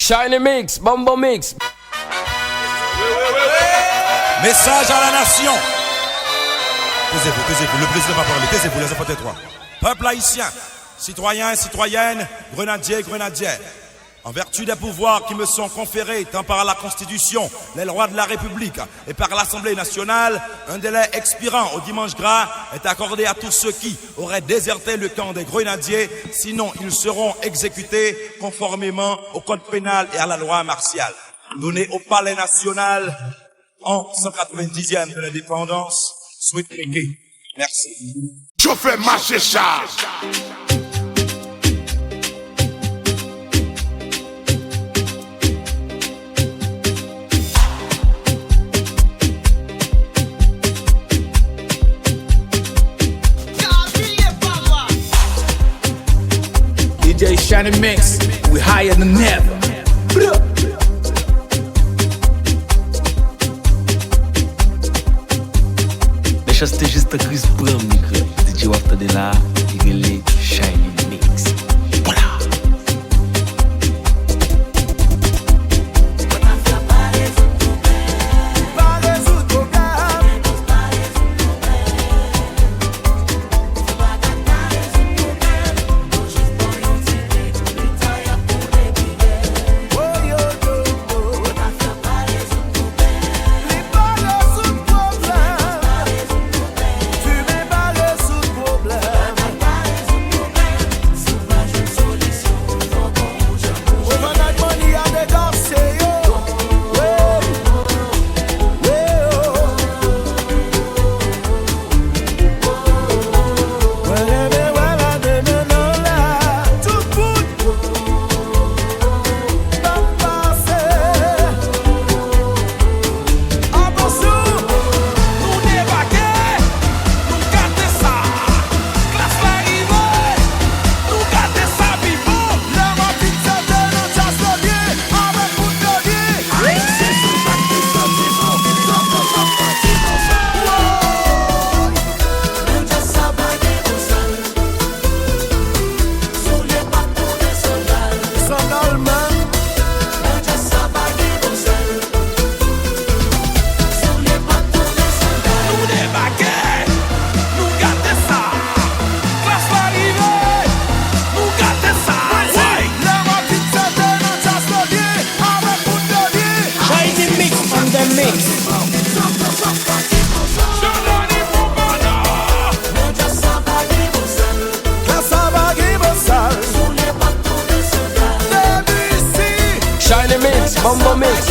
Shiny Mix, Bombo Mix. Message à la nation. Taisez-vous, le président va parler. Taisez-vous, les enfants, tais-toi. Peuple haïtien, citoyens et citoyennes, grenadiers et grenadières. En vertu des pouvoirs qui me sont conférés tant par la Constitution, les lois de la République et par l'Assemblée nationale, un délai expirant au dimanche gras est accordé à tous ceux qui auraient déserté le camp des grenadiers, sinon ils seront exécutés conformément au code pénal et à la loi martiale. Donné au Palais national en 190e de l'indépendance, Sweet Mickey. Merci. Je fais marcher ça. DJ Shiny Mix, we higher than ever. Deixa este juste Chris Brown, nigga. DJ Wafta de la, il Shiny Mix. Voilà. Shiny Mix, Bombo Mix.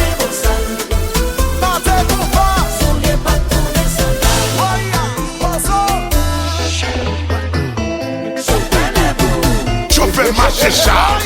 Je fais marcher ça.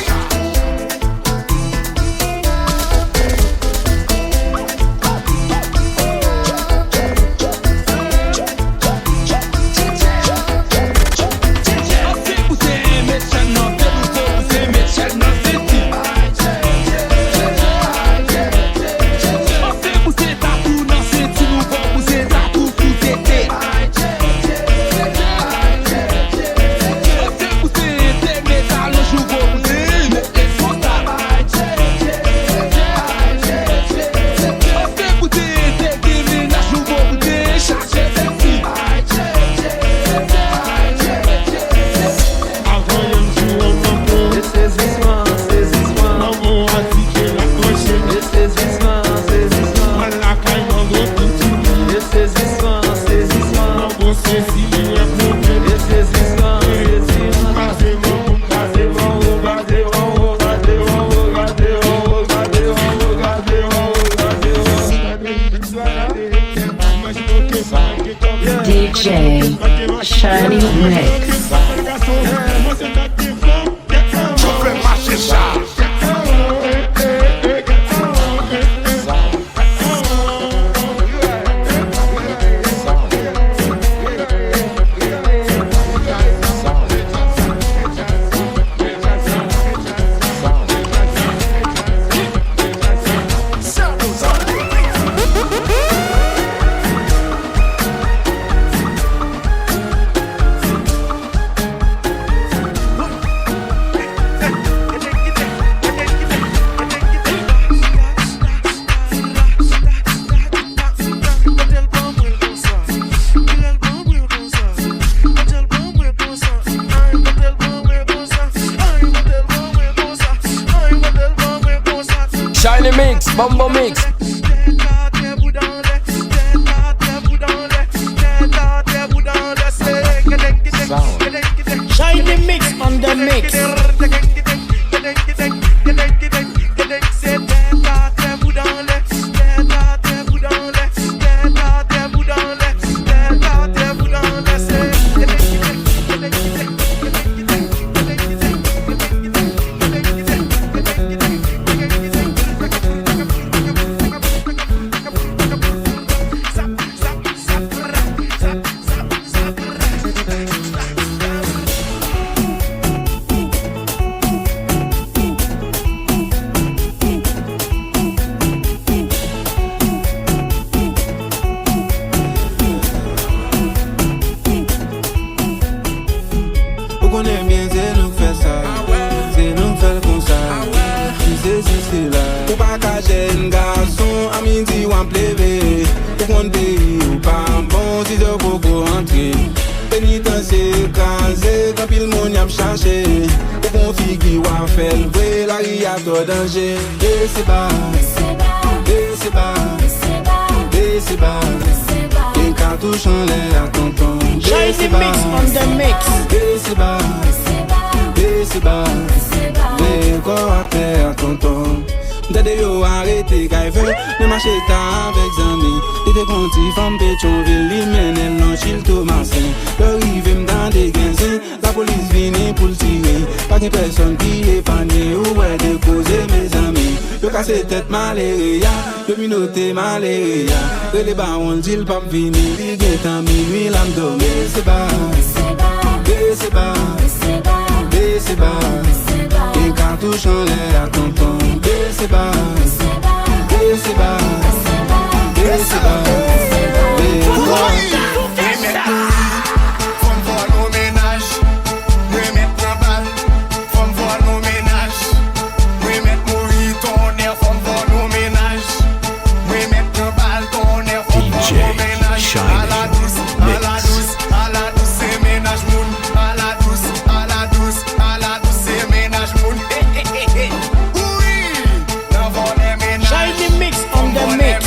DJ Shiny Mix. Je fais marcher ça. Shiny Mix, Bumbo Mix. Shiny Mix on the mix. Avec Zami, il était conti, femme Pétionville, il mène non chil Thomasin. Le rive dans des gains, la police vient pour le tirer. Pas de personne qui est panier ou est de causer mes amis. Le casse tête malaria, le minoté malaria. Les barons disent pas venir, il est en minuit, l'âme dormée. C'est bas, c'est bas, c'est bas. Et quand tout change à tonton, c'est bas. C'est bas, c'est bas, Femme voir nos ménages, nous mettre en balle. Femme voir nos ménages, nous mettre mourir ton air. Femme voir nos ménages, nous mettre en balle ton air. Femme voir nos ménages, à la douce, à la douce, à la douce, c'est ménage moun. À la douce, à la douce, à la douce, c'est ménage moun. Oui, dans vos les ménages. Shiny Mix on the mix.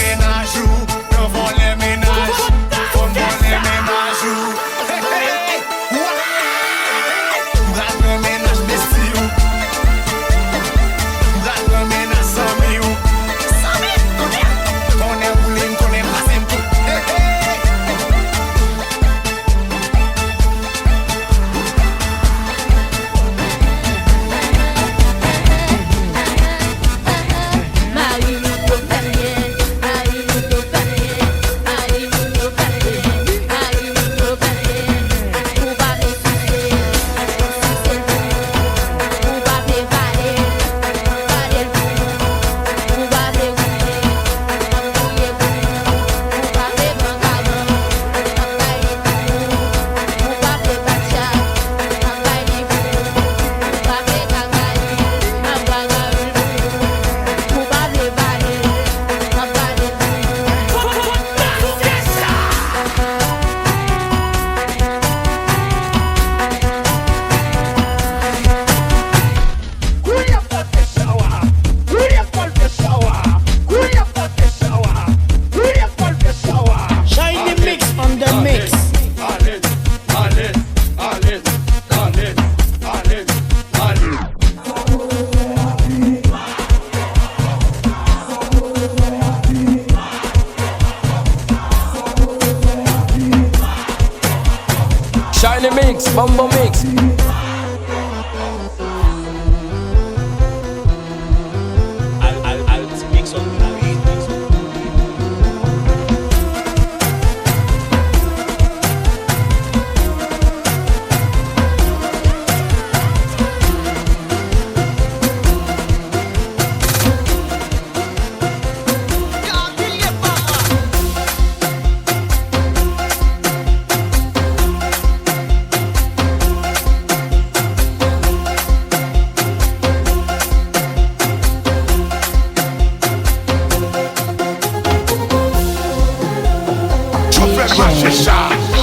Shiny Mix, Bumbo Mix.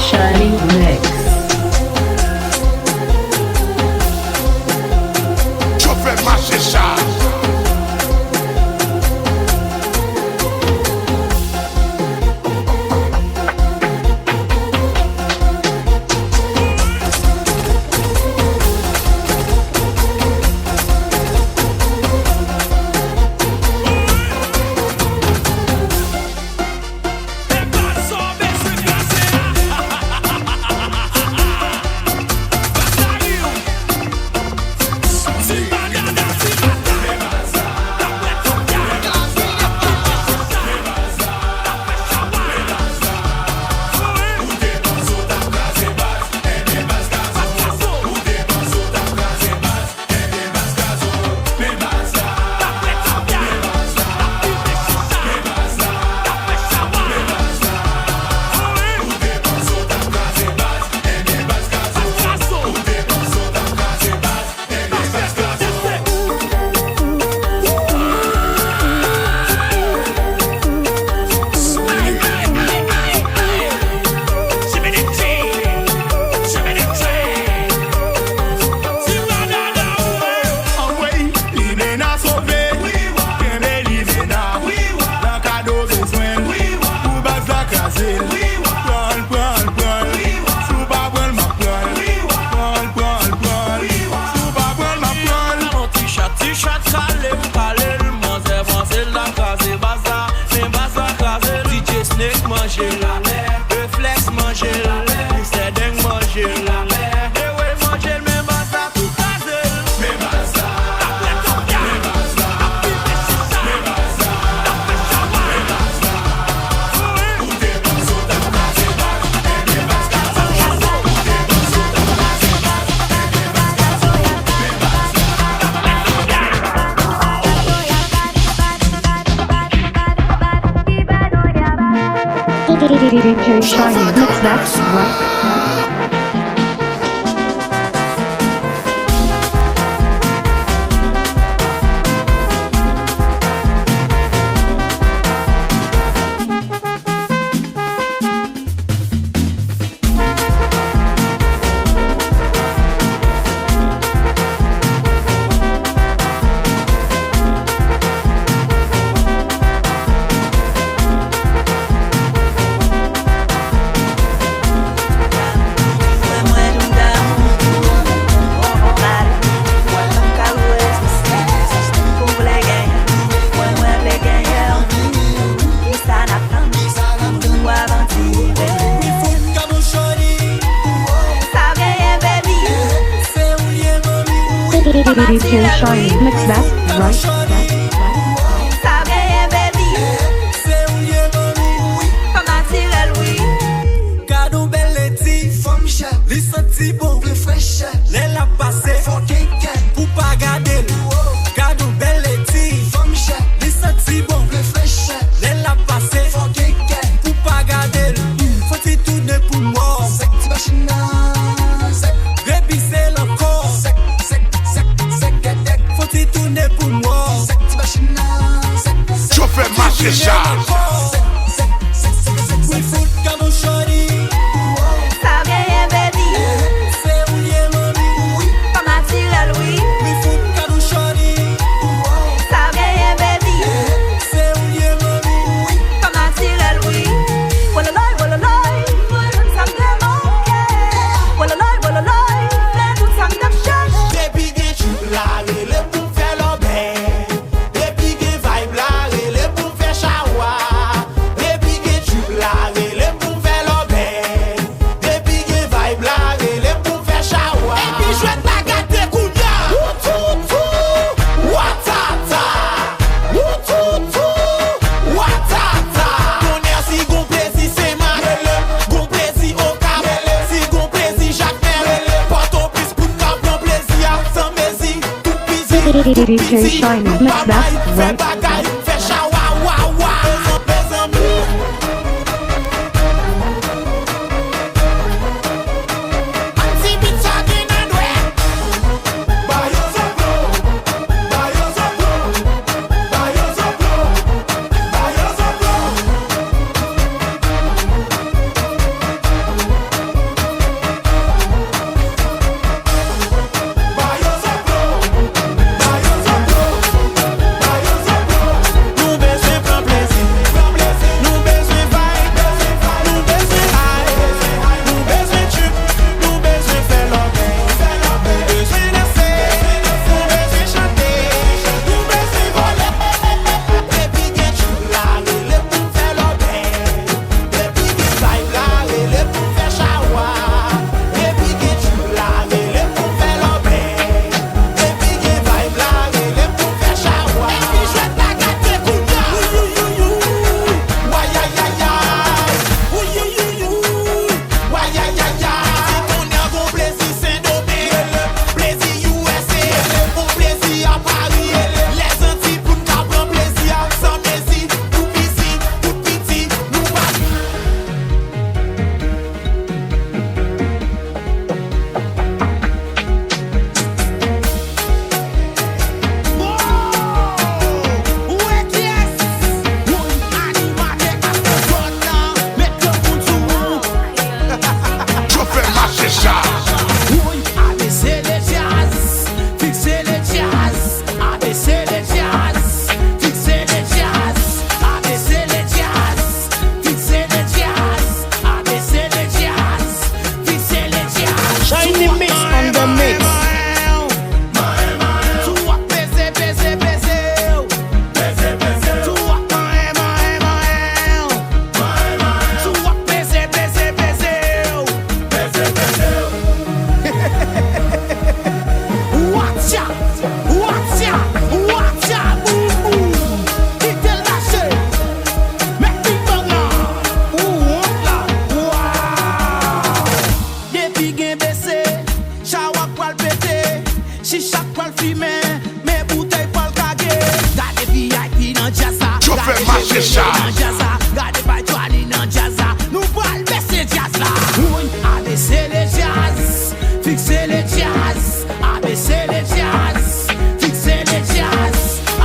Shiny Mix. Je fais marcher ça. manger, réflexe manger, c'est dingue manger, et ouais manger, mais pas ça tout casé. DJ Shiny Mix, that's right. DJ Shiny Mix, that's right. DJ Shiny Mix, that's right. fais marcher ça. Gardez pas toi ni nan jazza. Nous parlons baisser jazz là. Oui, abaisser les jazz. Fixer les jazz. Abaisser les jazz. Fixer les jazz.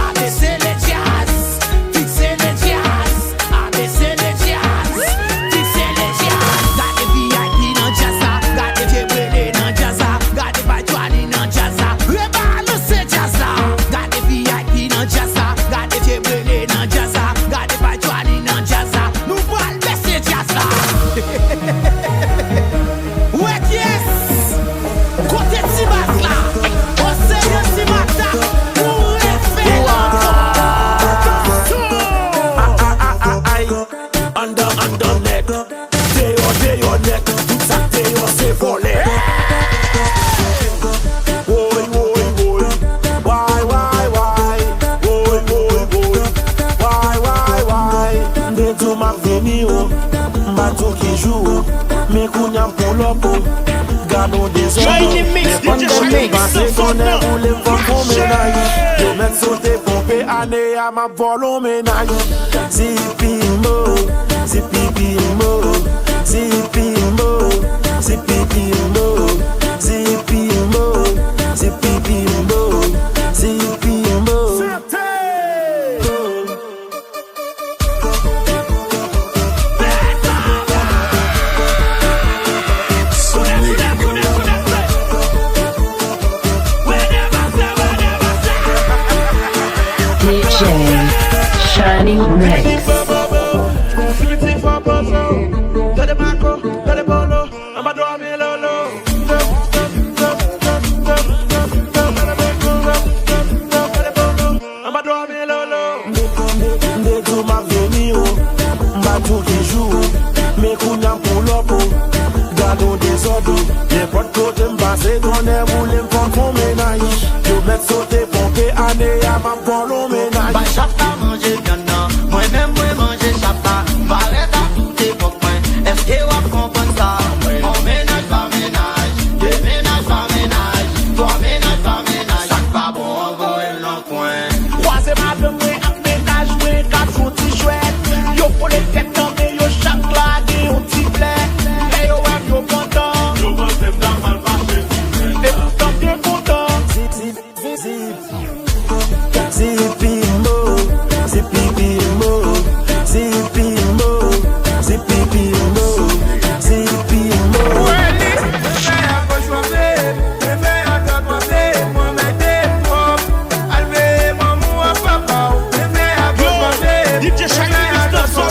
Abaisser les jazz. Fixer les jazz. Abaisser les jazz. Fixer les jazz. Gardez VIP nan jazza. Gardez Jebrele nan jazza. Gardez pas toi ni nan jazza. Rebalancer jazz là. Gardez VIP nan jazza. Gardez Jebrele nan jazza. Gardez pas toi ni nan jazza. Nous parlons baisser jazz là. Ouais, yes. Côté Tibas là. On sait le Tibata. Pour refaire Under neck. Day on neck. Tout ça c'est volé. Why? Why? Des tout m'a venu, bateau qui joue, mais qu'on y a pour l'opo. Gardons des Shiny Mix on the mix. Yo met sauter pompé année à ma volon ménage. Zipimo, zipipimo, zipimo, zipipimo, zipimo, zipipimo, zipimo. DJ Shiny Mix. Gardons des ordres, n'importe côté m'passer ton air, voulez m'prendre mon ménage. Yo mettre sauter pomper année à ma volon ménage. Bah chapa manger viande, moi-même moi manger chapa. Valeta tout est pour moi. Est-ce que vous comprenez ça? On ménage par ménage, deux ménages par ménage, trois ménages par ménage. Chaque pas bon on va dans le coin. Croisez ma de moi en ménage, moi quatre foutis chouettes. Yo pour les têtes tombées, yo chaque claque, yo petit blé. Et yo web yo content. Yo pensez m'dam mal marché. Et pourtant t'es content. Zipimo, zipipimo, zipimo, zipipimo, zipimo. DJ Shiny Mix dans son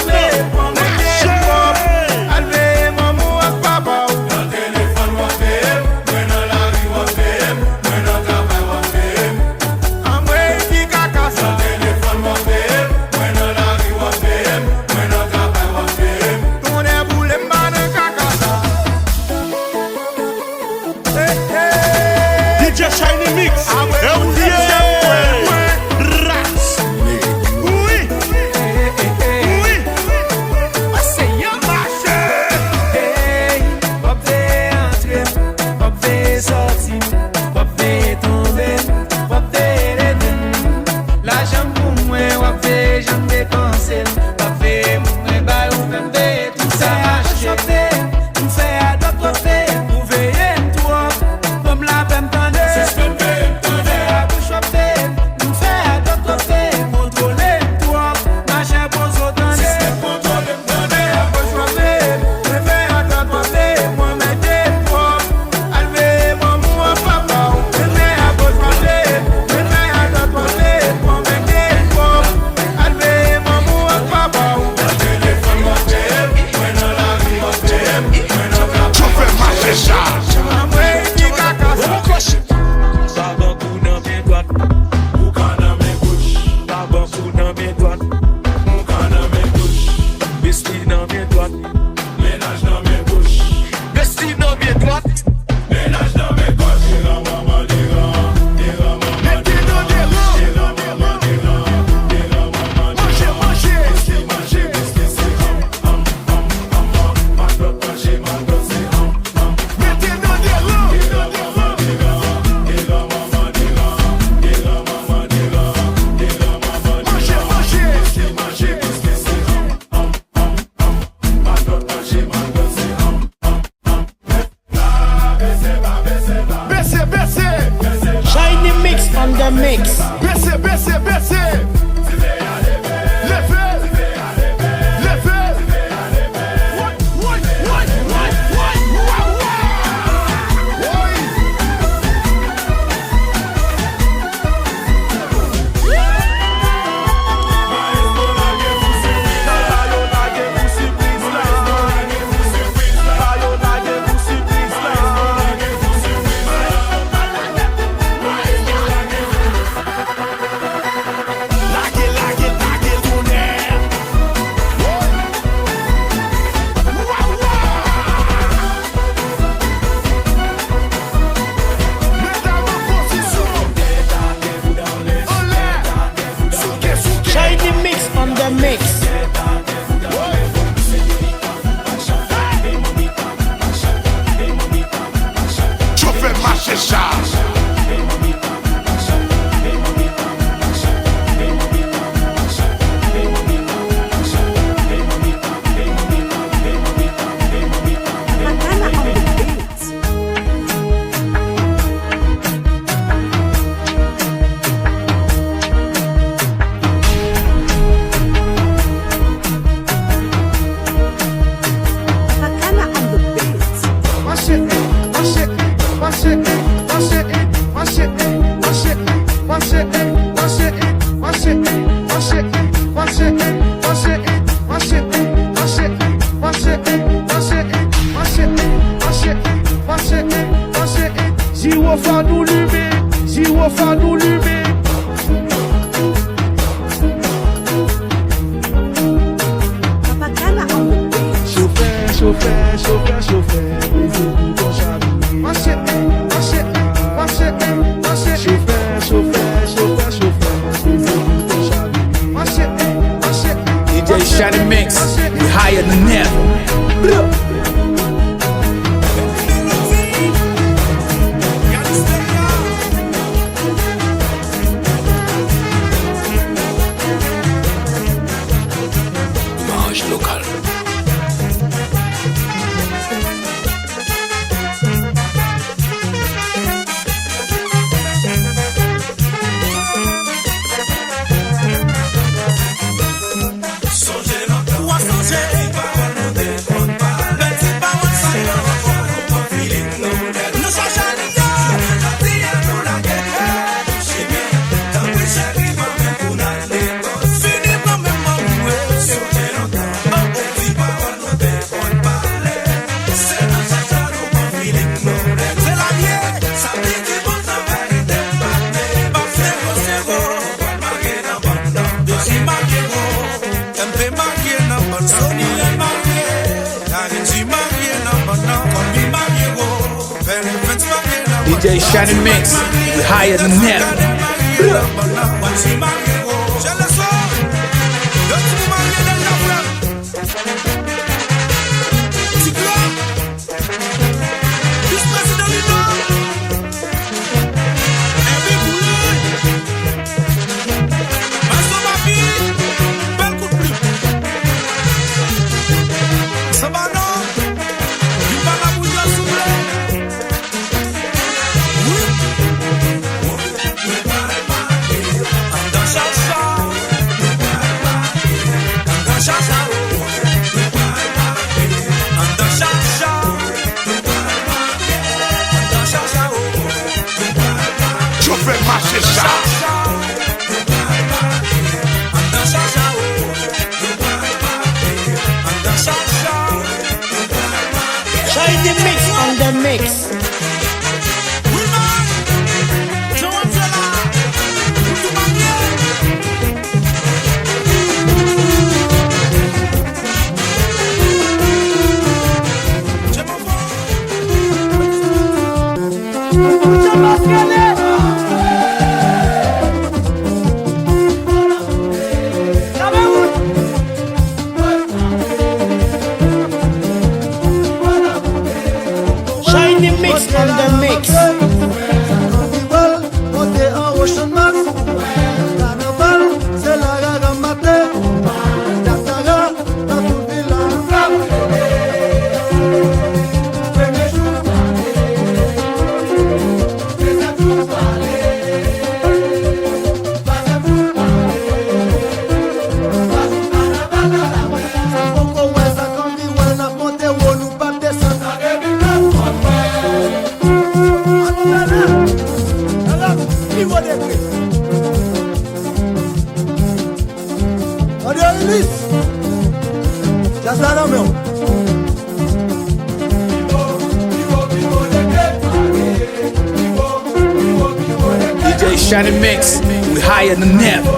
DJ Shiny Mix. Zero fa nou lume, zero fa nou lume. Chauffeur, brisez tout ton chavire. Chauffeur, brisez tout ton chavire. DJ Shiny Mix, we higher than ever. DJ Shiny Mix, we higher than ever. Shiny Mix on the mix. Shiny Mix on the mix. DJ Shiny Mix, we higher than ever.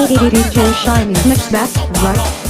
DJ Shiny Mix, that's right.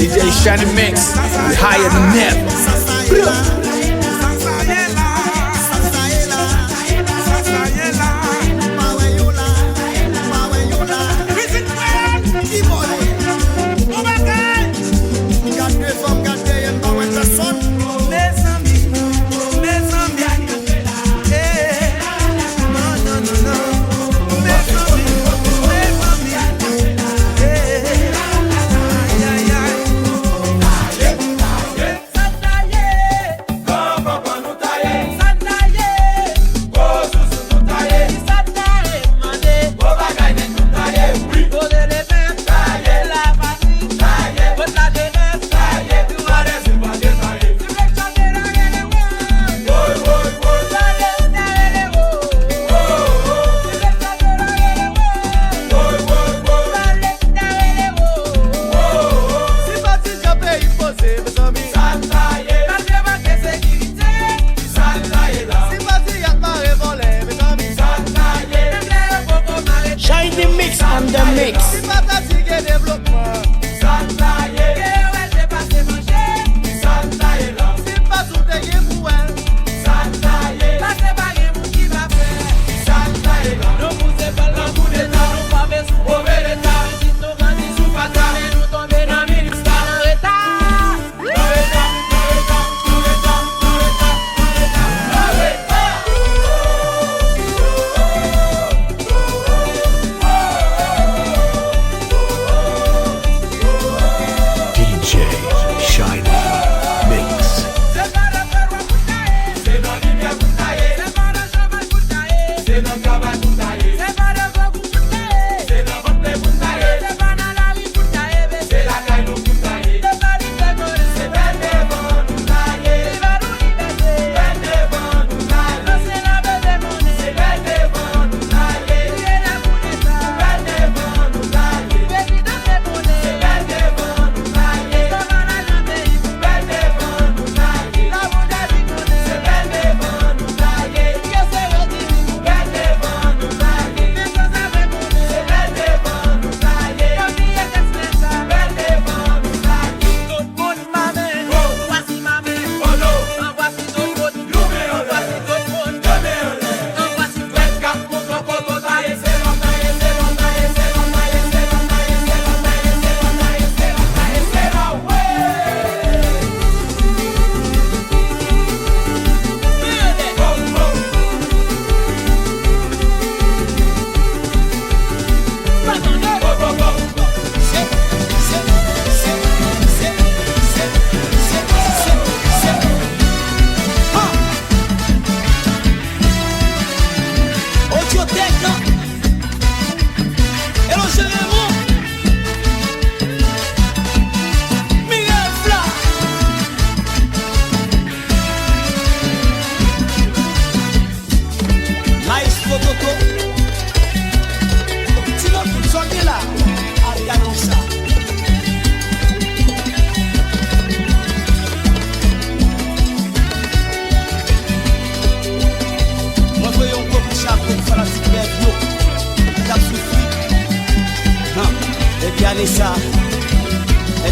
DJ Shiny Mix, we higher than ever.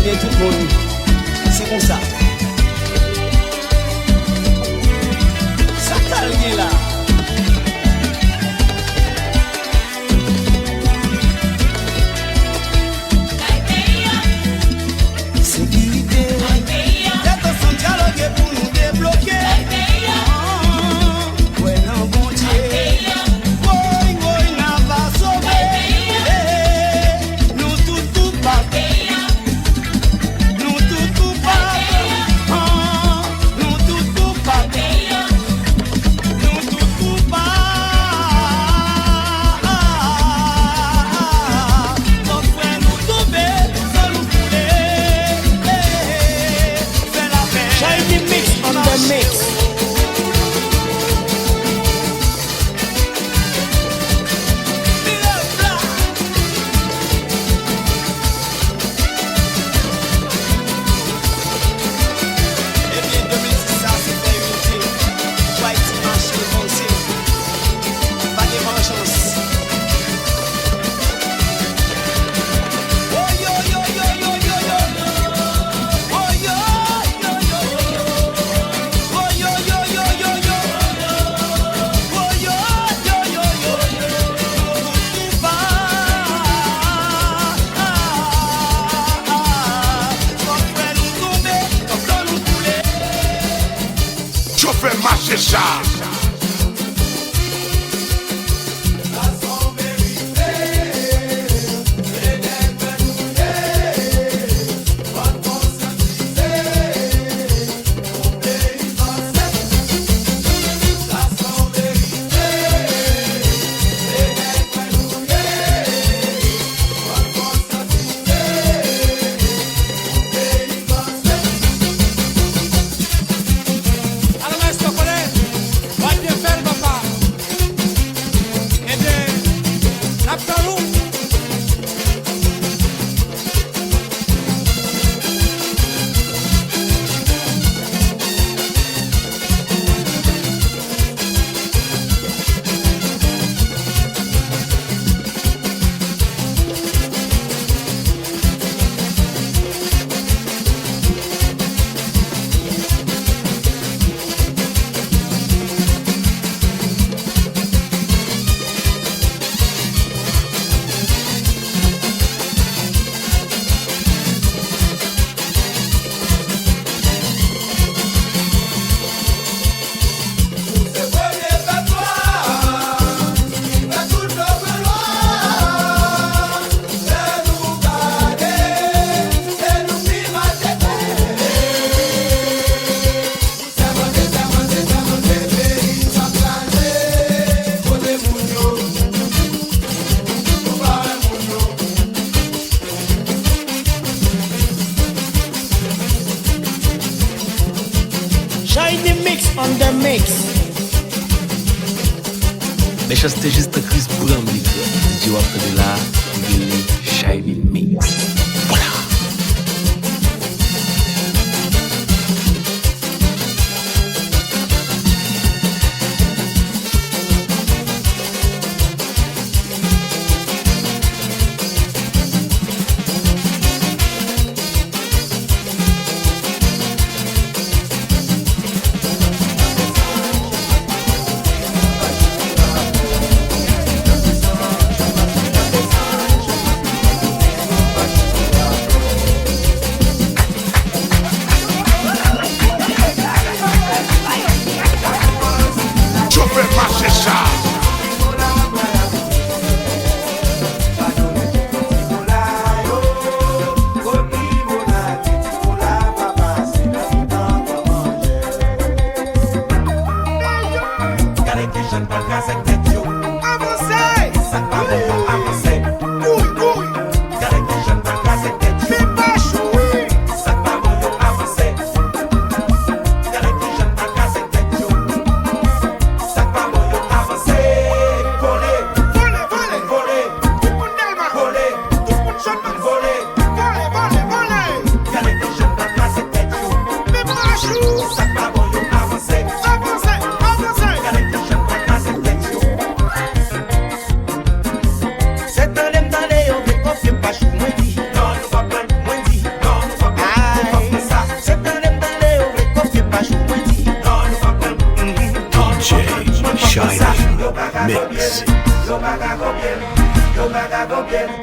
Eh bien, tout le monde, c'est comme ça. Ça calme là. Sécurité, attention, dialogue pour nous débloquer. Ouais, non, bon Dieu. Oui, n'a pas sauvé. Nous tous coupables. Nous tous coupables. Nous tous coupables. Nous tous coupables. Nos frères nous tomber, sans nous couler. Fais la paix. Shiny mix on the mix. Et bien 2006, ça c'était unité. White dimanche, le conseil. Pas de vengeance. Oh yo yo yo yo yo yo. Oh yo yo yo yo. Oh yo yo yo yo yo. Oh yo yo yo yo. Tout va. Mon frère nous tomber, comme nous couler. Je fais marcher ça. Alors, est-ce que vous connaissez? Va bien faire, papa. Eh bien, la parole. Shiny mix on the mix. Mais ça c'était juste un Chris Brown, les gars. DJ Wafta de là, il est Shiny Mix. Voilà.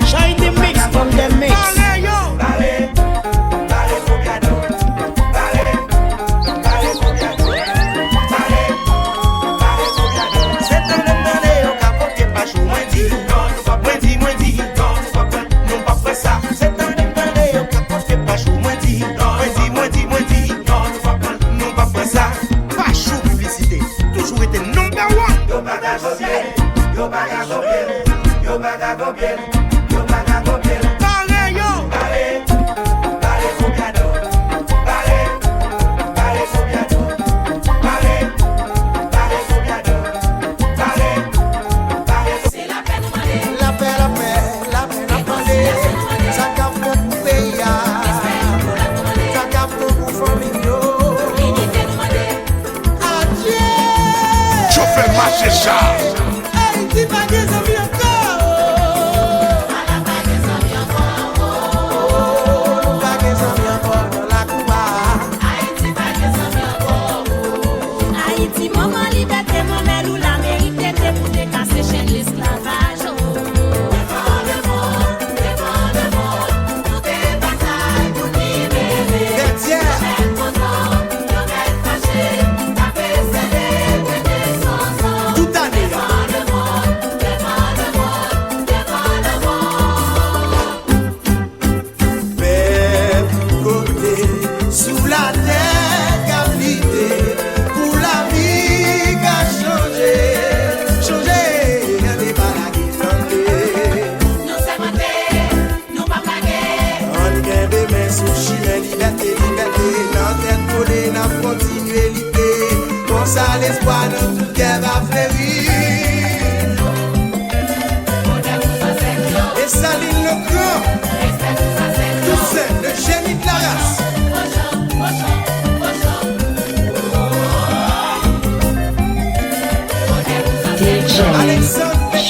Shiny mix from the mix.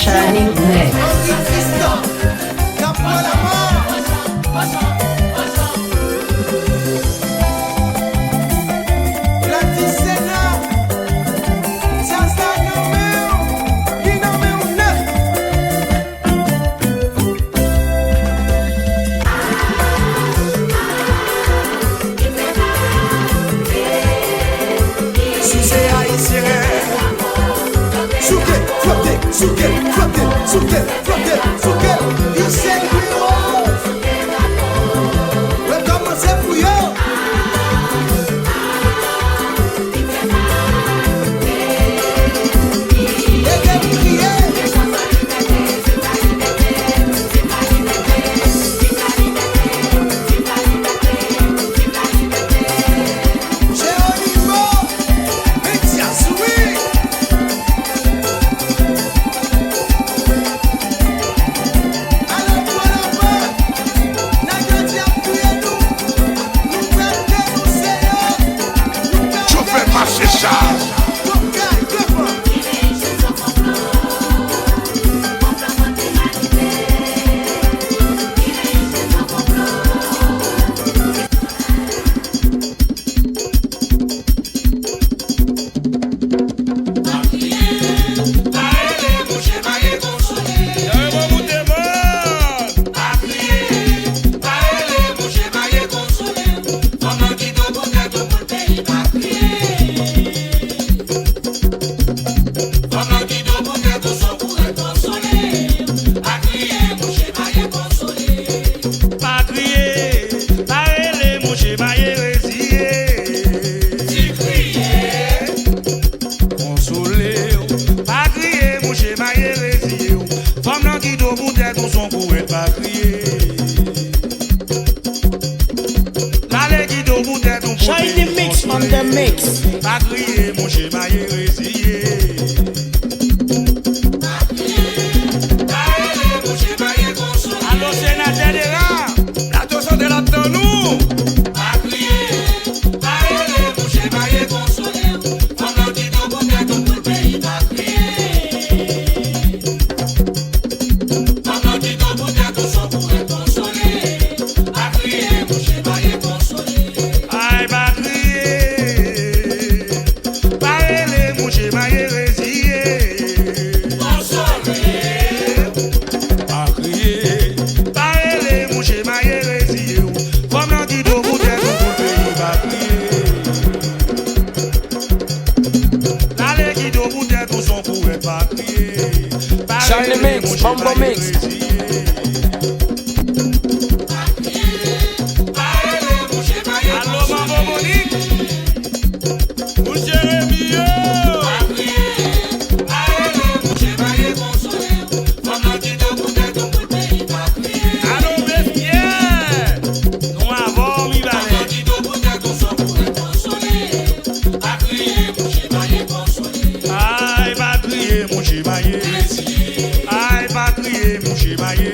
Shining Mix. Shiny mix from the mix. Pas crier, mon schéma est résilié. Allô, sénateur des rats, l'attention de l'autre nous. Pas crier, mon schéma est consolé. Pendant qu'il nous bouge tout le pays, pas crier. Pendant qu'il nous bouge tout son pour être consolé. Pas crier, mon schéma est consolé. Aïe, pas crier, pas les mon schéma est résilié. Consolé. Bumbo Mix. Allo Mambo Monique, mon Jérémie, allo Bestiaire, nous avons mis la aïe, va crier mon chimaillé, aïe, va crier mon chimaillé,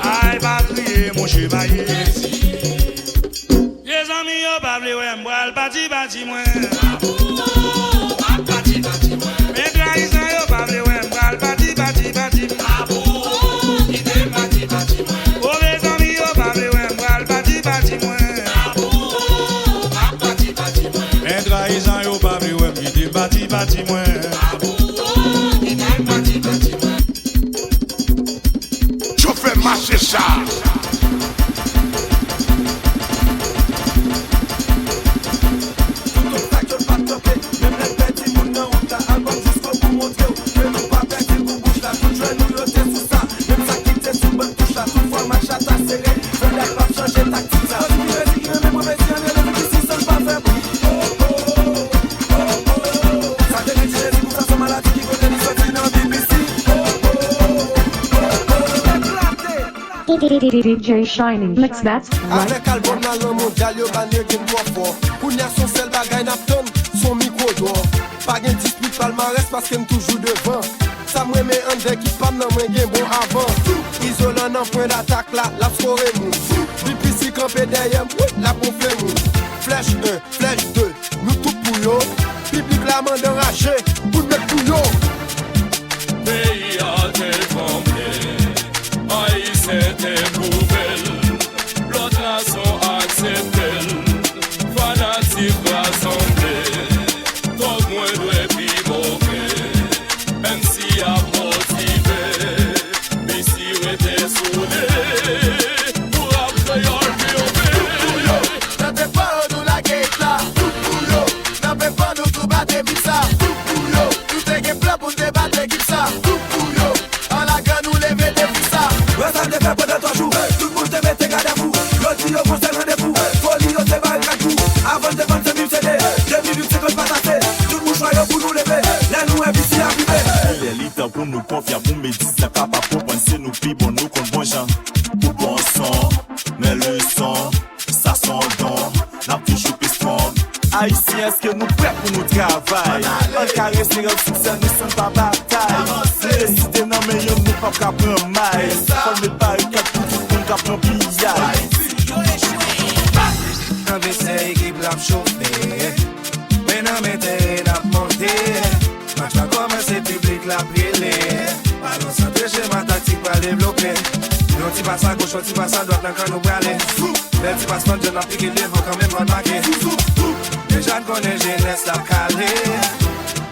aïe, va crier mon chimaillé. Les amis, yo pas vle ouais, m'bral bati moi. Mes trahisons, yo pas vle ouais, m'bral bati. Oh, les amis, yo pas vle ouais, m'bral bati moi. Mes trahisons, yo pas vle ouais, m'bral bati moi. Je fais marcher ça. DJ Shining Mix, that's right. Avec album dans le mondial, yo gagné game moins fort. Kounya son seul bagay napton, son micro d'or. Pas gen dispute palmarès parce que toujours devant. Ça me met un deck qui pas nan mwen gen bon avant. Isolant en point d'attaque là, la score mou. BPC campé derrière, la gonfle mou. Flèche 1, flèche 2, nous tout pour yo. Public la main enragé, pour mettre pour yo. Pays a déformé, c'était poubelle, l'autre nation acceptée, fanatique rassemblée, tout le monde doit pivoter, même si a motivé, mais si on était soudés, pour après y'a le N'avez pas nous la guette là, n'avez pas nous tout battre vite ça, tout est game plan pour débattre l'équipe ça, en la gueule nous lever des fils ça. Ouais, ça te fait pendant 3 jours, tout le monde te met tes gars à vous. L'autre yo pour se rendez-vous, folie yo te va le coup. Avant de vendre 2000 CD, 2 minutes c'est qu'on va tasser. Tout le monde choisit pour nous lever, là nous ici arrivé. Il est litre pour nous confier, pour méditer, ça capable pour penser nous plus bon, nous comme bon gens. Pour bon sang, mais le sang, ça sent don, n'a toujours plus strong. Haïtien, est-ce que nous prêts pour nous travailler? Un carré, c'est le succès, nous sommes pas bataille. Décider non, mais nous ne pouvons pas prendre maille. Faut ne pas y pour tout le monde qui prend pillage. Un WC équipe l'a chauffé, mais non, mais t'es n'a monté. Match va commencer, public l'a brûlé. Allons centrer chez ma tactique pour développer. Non, tu passes à gauche, tu passes à droite, quand nous brûler. Là, tu passes pas de la pique, il faut quand même pas marquer. Déjà qu'on est jeunesse, la calée.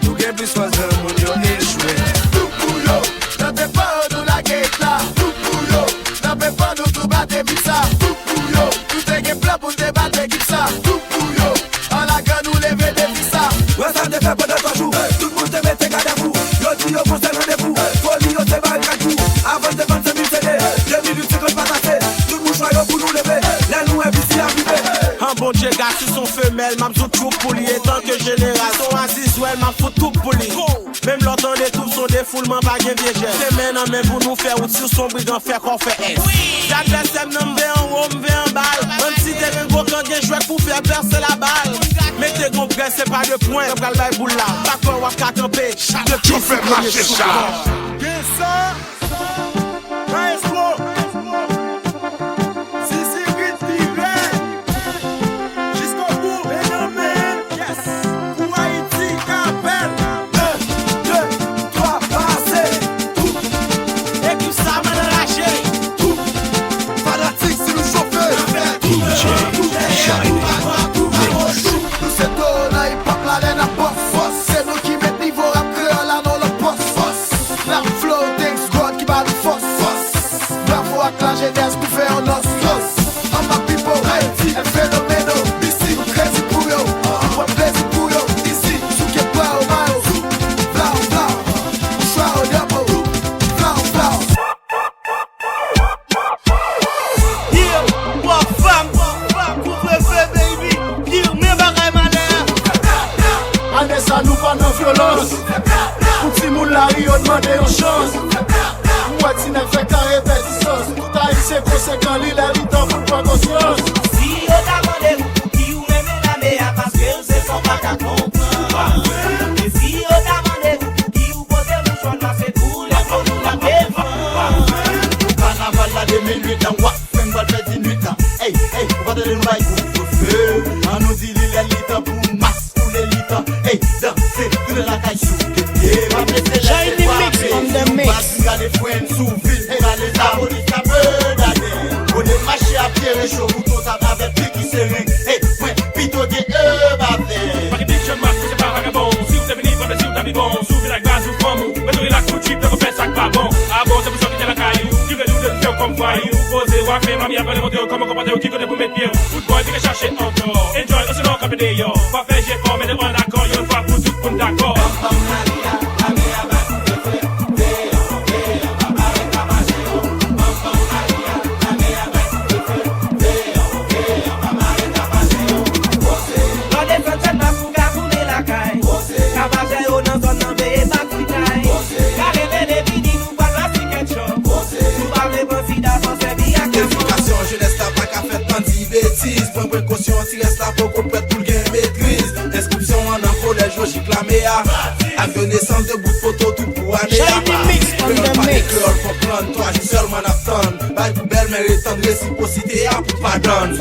Nous gagnons plus force de monde, yo échoué. Tout pour yo, n'avez pas nous la guette là. Tout pour yo, n'avez pas nous tout battre vite ça. Tout pour yo, tout est game plan pour débattre l'équipe ça. Tout pour yo, en la gueule nous lever des fils ça. Ouais, ça te fait pendant 3 jours, tout le monde te met tes gars à vous. L'autre yo pour se rendez-vous, folie yo te va le coup. Avant de vendre 2000 CD, 2 minutes c'est qu'on va tasser. Tout le monde choisit pour nous lever, là nous ici arrivé. Un bon Dieu gars sur son femelle, m'a tout tout pour lui. Tant que général, son Aziz, ouais, m'a faut tout pour lui. Même l'autant des troupes sont défoulement, pas gain viégé. C'est maintenant même pour nous faire outil sur son brigand, faire qu'on fait S. J'adresse n'en vais en haut, m'vais en balle. Même si t'es un gros quand bien joué pour faire percer la balle. Mettez gros presse, c'est pas de point, comme le bail boule là. Pas quoi, on va camper. Tu fais marcher ça. Qu'est-ce ça? Maestro. C'est nous qui met niveau après là dans le poste. La flow, thanks God qui bat le fort. pas de l'oreille pour feu. On nous dit l'élite pour masse pour l'élite. Hey, danser, tout la caille sous pied. Shiny mix on the mix. Pas les friends sous ville, pas les abonnés, ça peut d'aller. On est marché à pied, les chevaux, tout ça avec pied qui serré. Hey, ouais, pito de bavé. Pas de big shot, masque, c'est pas vagabond. Si vous avez venu, pas de si vous avez bon. Soufflez la glace, vous femme. Mettez la coupe cheap, le fait ça pas bon. Ah bon, c'est pour ça que t'es la caillou. Tu veux nous de faire comme voyou. Posez, wafé, mamie, appelez mon déo. Comment comporter, qui connaît pour mettre pied. Footboy, tu que chercher encore. Enjoy, aussi non, comme des yo. Pas fait, j'ai formé de bon accord. Y'en fois pour tout, pour d'accord. Je laisse la bac à faire tant de bêtises. Prends précaution, si reste là pour complète pour le gain maîtrise. Inscription en un collège, logique la méa. Avec naissance de bout de photo, tout pour année. L'école pour prendre, toi, je suis seulement attendre. Bail pour belle, mais étant de réciprocité, à pour pardon.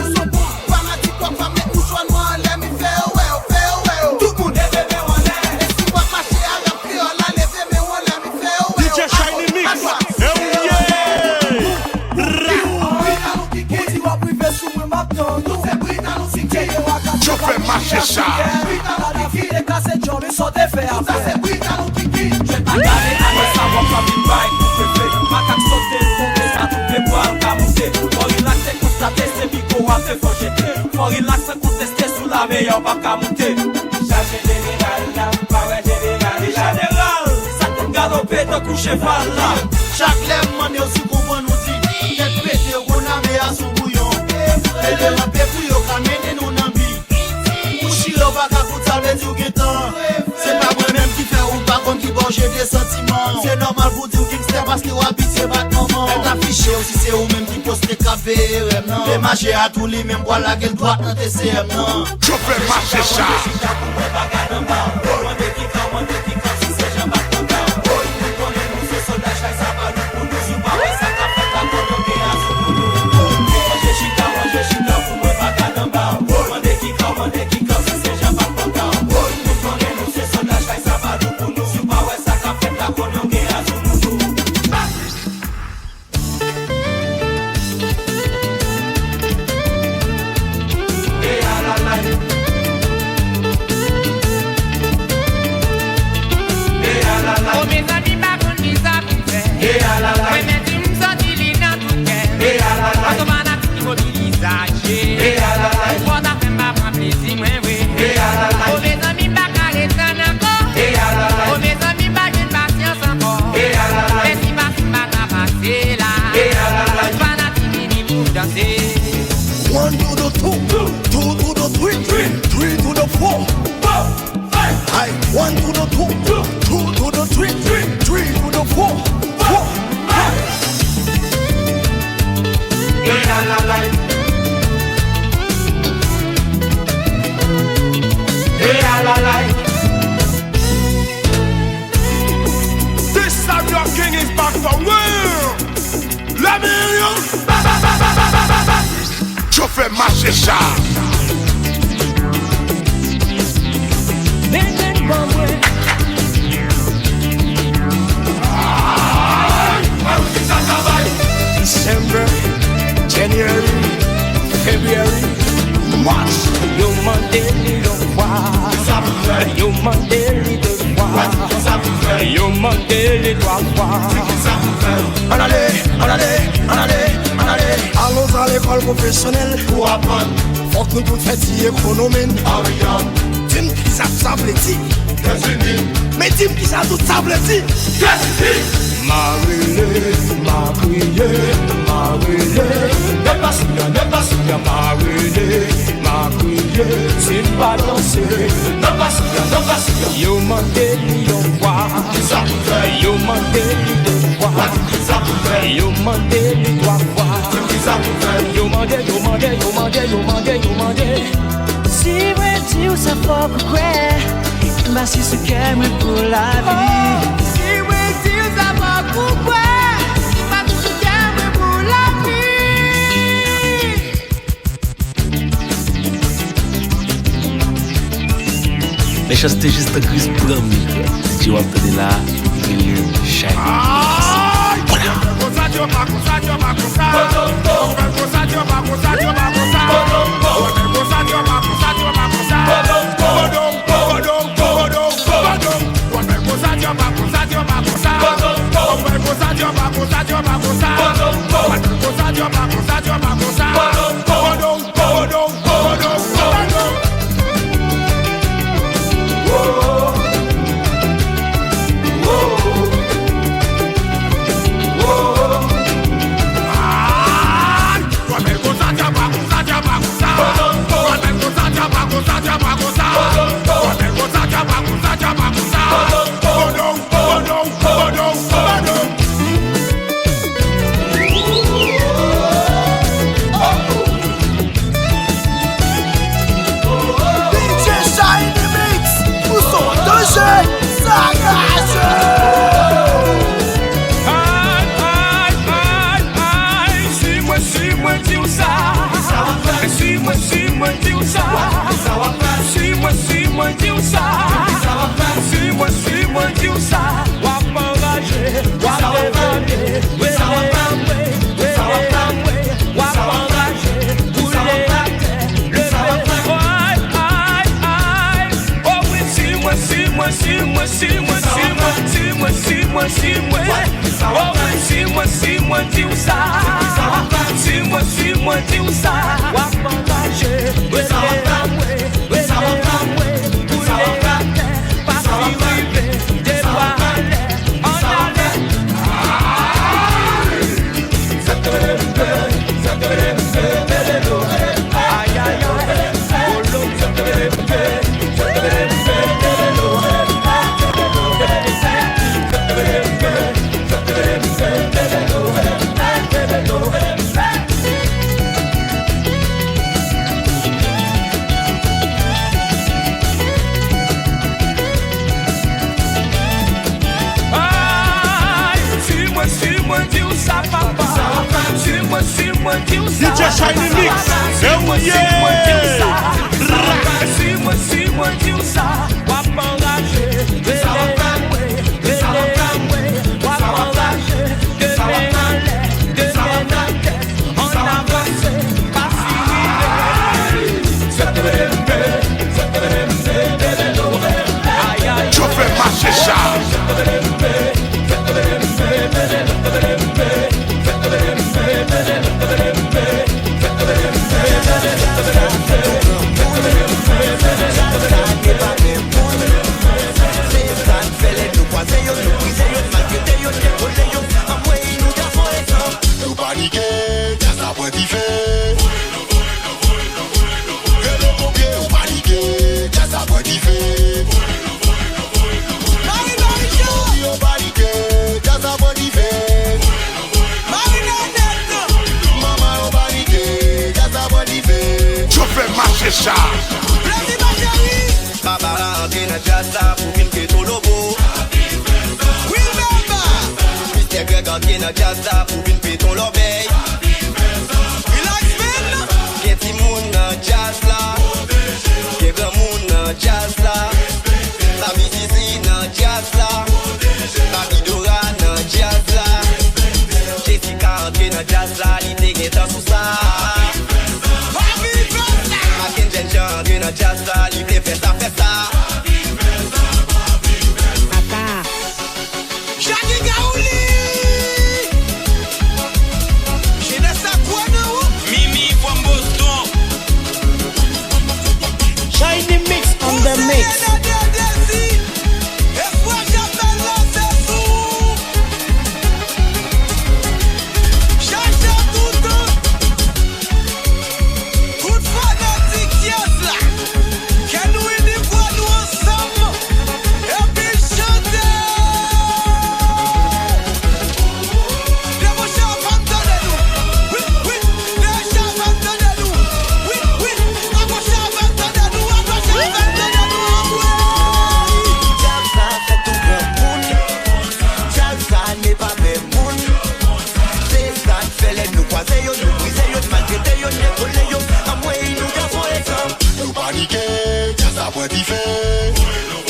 Je fais marcher ça. Faut relaxer, contester sous la meilleure pas qu'à monter. Chargé général, pas général, ça te galopé de coucher cheval là. Chaque lèvre m'en est aussi qu'on nous dit. Tête pété, on a mis à son bouillon. Et de la paix pour yo camène nous n'ambi. Mouchi yo pas qu'à foutre ça veut dire qu'il temps. C'est pas moi-même qui fait ou pas comme qui borge des sentiments. C'est normal pour dire gangster parce que ou habitué pas de moment. Elle affiché aussi c'est ou même qui poste les cafés. Les marchés à tous les mêmes voilà qu'elle doit dans tes CM non. Je fais marcher ça. One to the two, two to the three, three to the four. Aye, one to the two, two to the three, three to the four. This Samuel King is back from where? Let me hear you. Je fais marcher ça. December, January, February, March. Yo mandeli le roi. Yo mandeli le roi. Yo mandeli le roi. En allez. Allons à l'école professionnelle pour apprendre. Faut que nous tout fait économie. Dis-moi qui ça veut dire. Mais dis-moi qui ça tout ça veut dire. Marie, ne passe bien, Marie, c'est pas danser, ne passe bien, yo mandeli yo roi, yo mandeli de roi, yo mandeli toi roi, yo mandé. Si vrai Dieu ça faut croire, mais si ce qu'elle me pour la vie. Si vrai Dieu ça faut croire. Manchester juste Chris Brown, DJ wap tade la, il est Shiny DJ Shiny Mix, Baba rentre dans jazz là pour une que ton lobo. Mr. Greg rentre dans jazz là pour une péton l'obéi. Get the moon dans jazz là. Get the moon dans jazz là. La musique dans jazz là. Babi Dora dans jazz là. Jessica rentre dans jazz là. L'idée est dans tout ça. Makin dans jazz là. L'idée fait ça, fait ça. Shiny Mix on the mix. Paniquer, ça va pas d'y faire.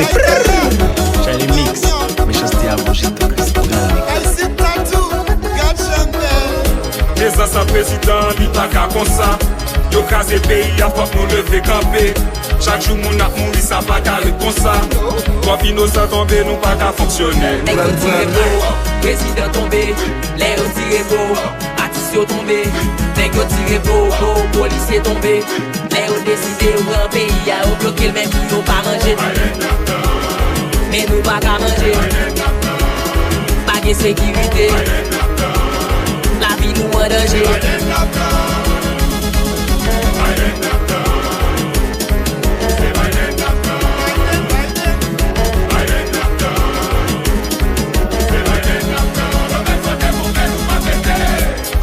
fait Shiny Mix, méchanceté à vous, j'ai tout Chris Brown. Les anciens présidents, ils pas qu'à comme ça. Yo casé pays, à faut nous lever camper. Chaque jour, mon a mouri, ça pas qu'à être comme ça. Trois innocents tombés, nous pas qu'à fonctionner. Nèg yo tire beau, président tombé. Les yo tire beau, artistes yo tombé. Nèg yo tire beau, policiers tombé. Les yo décidé ou un pays à bloquer le même pour nous pas manger. Mais nous pas qu'à manger. Pas de sécurité. La vie nous en danger.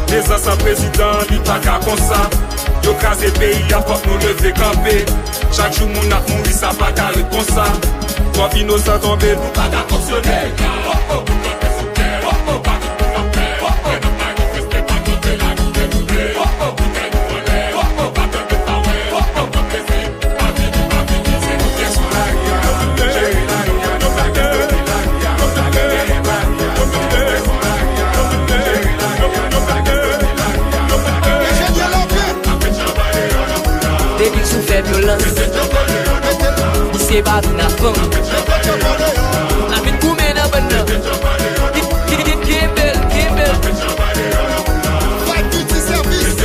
Les anciens présidents, ils pas qu'à comme ça. Yo casé pays, à faut nous lever camper. Chaque jour, mon a mouri, ça pas qu'à être comme ça. Trois innocents tombés, nous pas qu'à fonctionner. Violence, c'est pas de la femme. La vie de combien de bonheur. Kimbel. Fight duty service,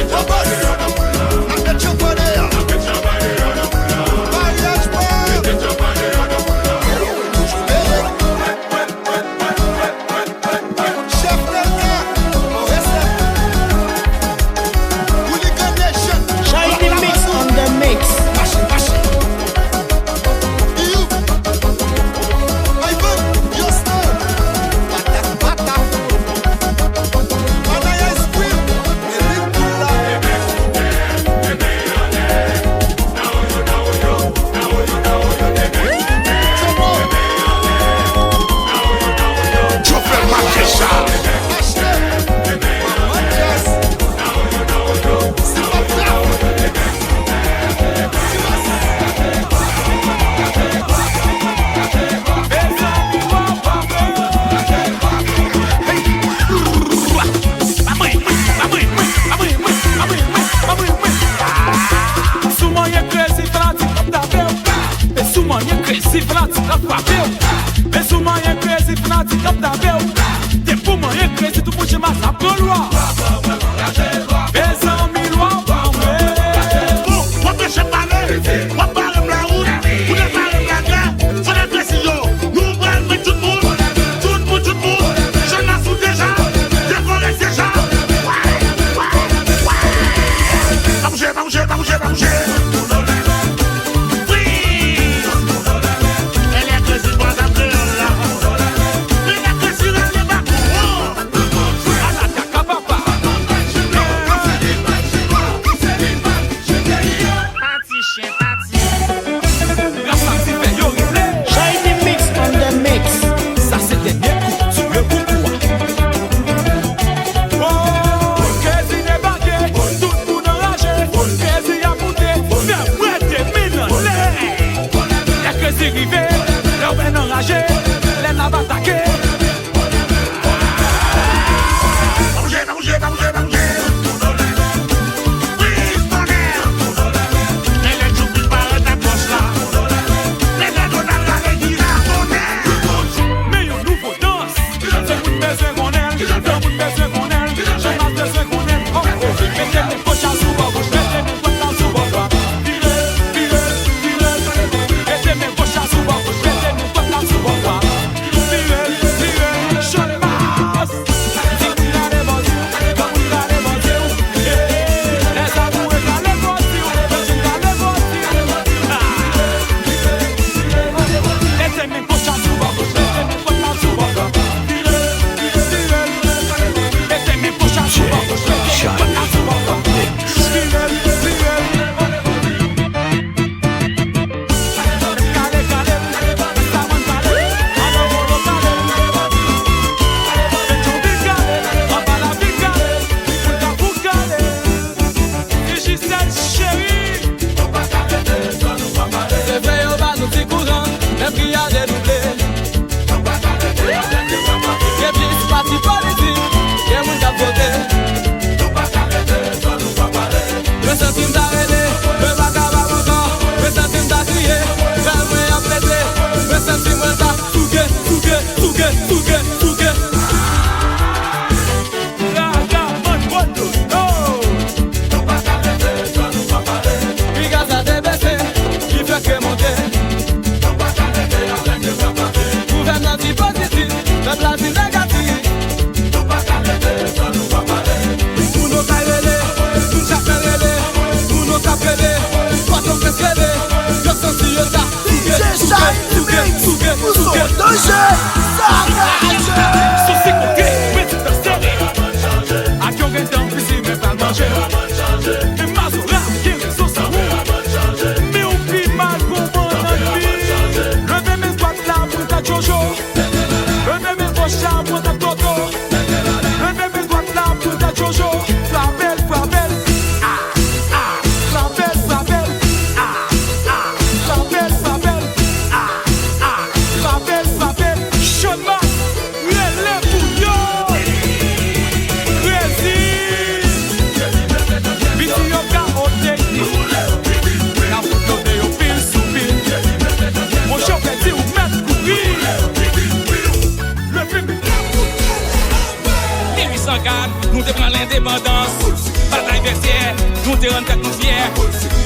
te rendre tête nous fiers.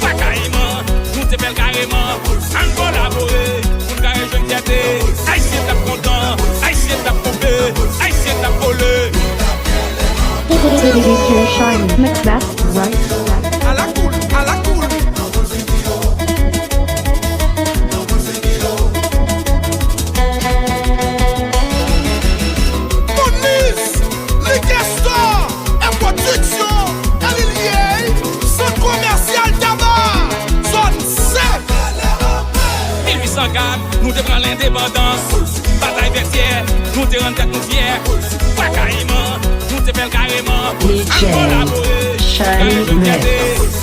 Pas carrément, nous te belle carrément. En collaborer, pour carrer jeune fierté. Haïtien t'as content, Haïtien t'as pompé, Haïtien t'as volé. DJ Shiny, mix that right. À la cool, à la cool. Police, liquor store, production, Galilée, centre commercial tabac, zone 7. 1800 gammes, nous te prenons l'indépendance. Bataille vertière, nous te rendons tête nous fiers. Pas carrément, nous te belle carrément. En collaborer, carré jeune fierté.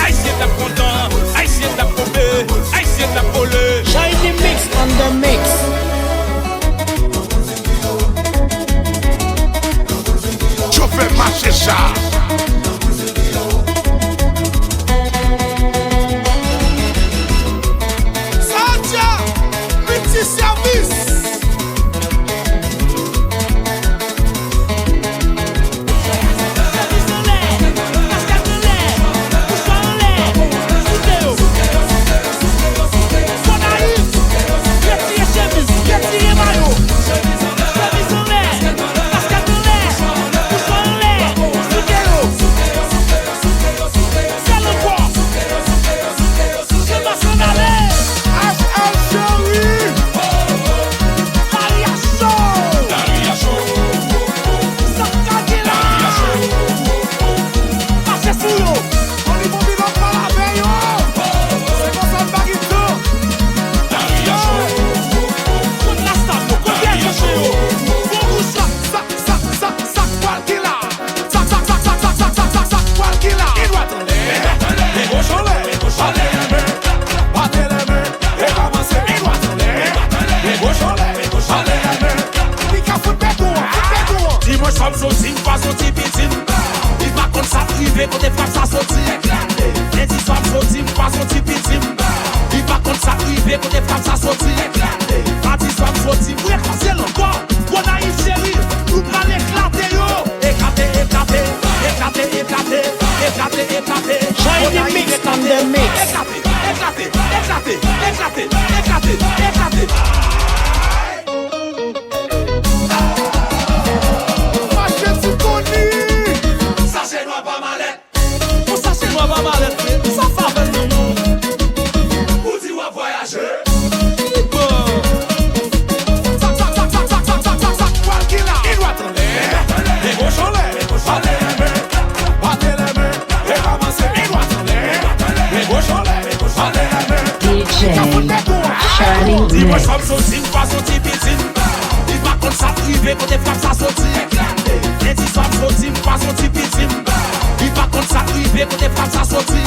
Haïtien t'as content, Haïtien t'as pompé, Haïtien t'as volé. Shiny mix on the mix. Je fais marcher ça. Sadia, petit service. Dis-moi, je suis sorti, pas sorti, pitine. Il va contre ça privé, quand t'es frappes, ça sorti. Et si sois sorti, pas sorti, pitine. Il va contre ça privé, quand t'es frappes, ça sorti.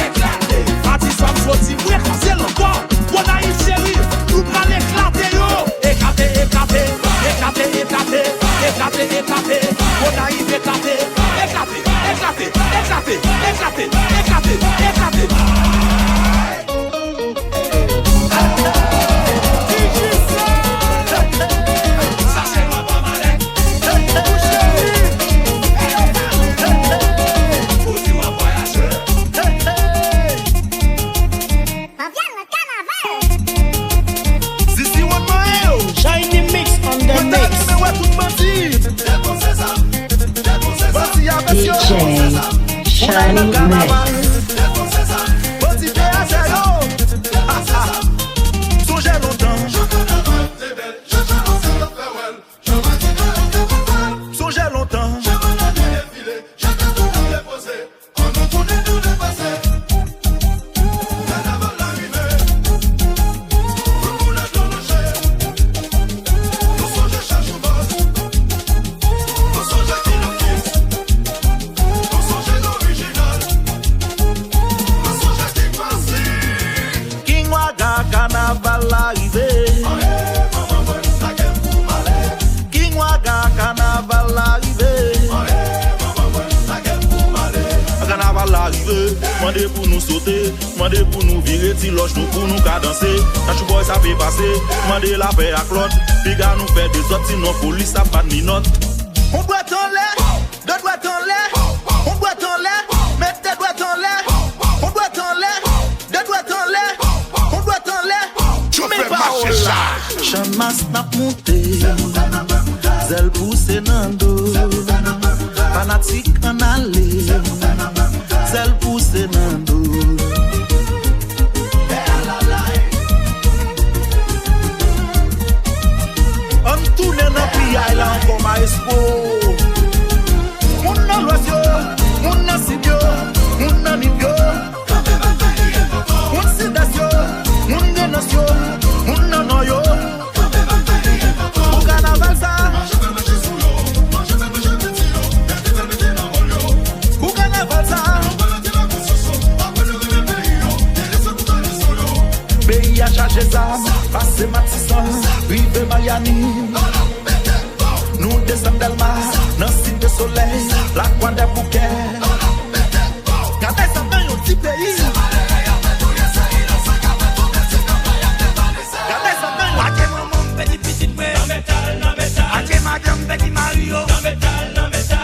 Quand tu sois sorti, oui, c'est l'encore. On a une série, nous prenons l'éclater, yo. Éclater, éclater, éclater, éclater, éclater, éclater. On a une éclater, éclater, éclater, éclater, éclater, éclater, éclater. Shiny Mix. Mandez pour nous sauter, mandez pour nous virer, ti loge nous pour nous cadencer. Quand tu boy ça fait passer, mandez la paix à Claude. Piga nous fait des autres, sinon police ça pas de minote. On doit en l'air, deux doigts en l'air, on doit en l'air, mettre tes doigts en l'air, on doit mas nap monte, zel pousse nan do, fanatik an ale, zel pousse nan do. An tourne nan piyay la ankon ma espo. Moun nan lwasyo, moun nan sidyo, moun nan nivyo, moun sidasyo, moun genasyo, moun nan noyo. Ou kanaval sa, ou kanaval sa, pays a chargé zam, passe Matissan, rive Miami. Nous descendons Delma, dans Cité de Soleil, la coin des bouquets. Gardez ça dans un petit pays. Gardez ça dans un petit maman, petit petit frère. Ache madame, petit Mario.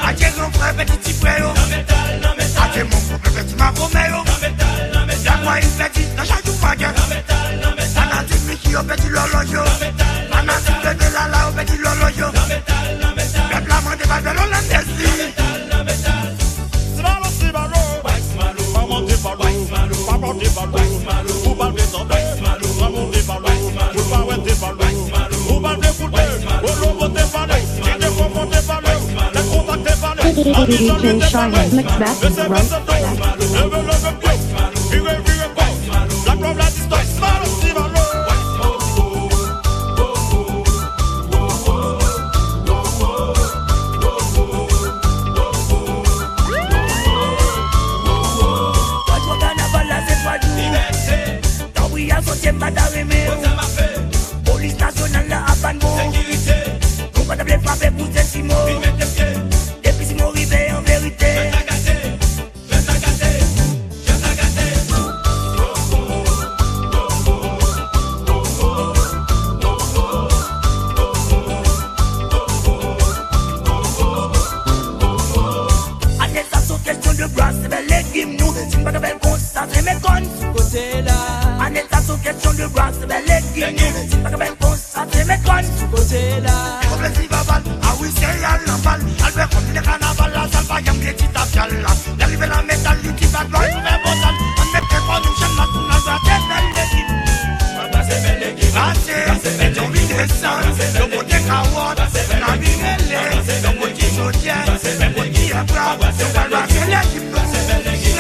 Ache grand frère, petit frère. Ache mon frère, petit Macomero. La quoi il petit, dans chaque jour pas gain. Anatique Mickey, au petit Lolojo. Anatique de la la, au petit Lolojo. DJ Shine Mix Back right. Police nationale là à Panbo. Combattant les frappés pour Simo. Depuis Simo arrivé en vérité. Année ça sont question de bras, c'est bel légumes nous. Si pas de belle concentrer mes cons. Côté là. Année ça sont question de bras, c'est bel légumes nous. Si pas de belle concentrer mes cons. Côté là. Ah oui, c'est y'a l'embal. Albert, comme le carnaval, la salle, pas y'a m'y tita fial là. Y'arrive la métal, qui va gloire, tout est bon. On met tes pas, nous chaîne, la tourne, la joie, t'es belle l'équipe. C'est belle l'équipe. C'est ton vie de sang. Le bon des carottes. La vie de l'air. Le bon qui soutient. Le bon qui est brave. C'est l'équipe. C'est belle l'équipe.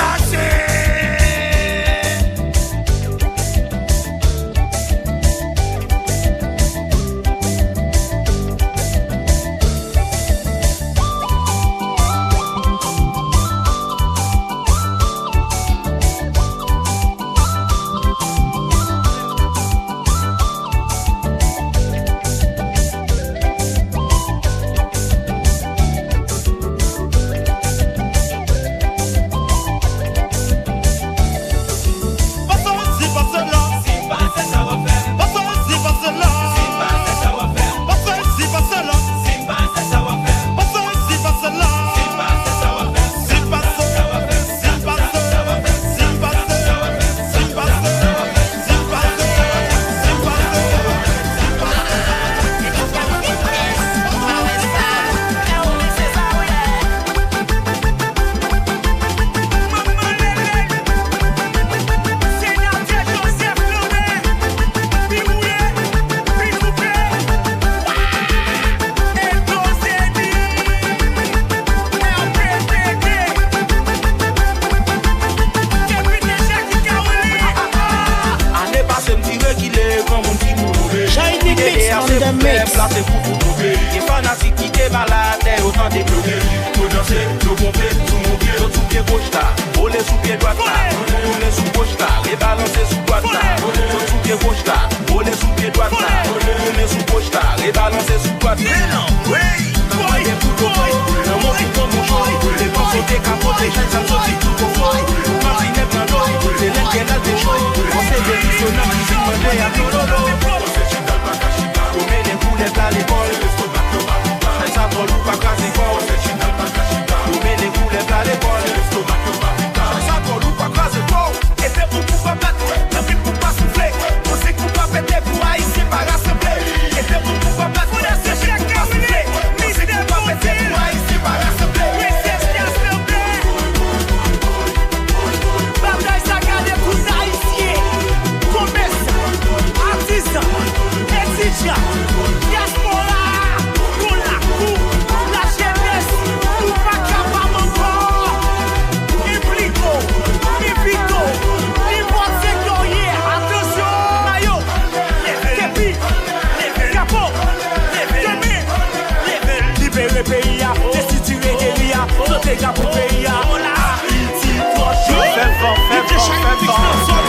dégâts pour le pays. Haïti, toi, fais fort, fais fort, fais fort.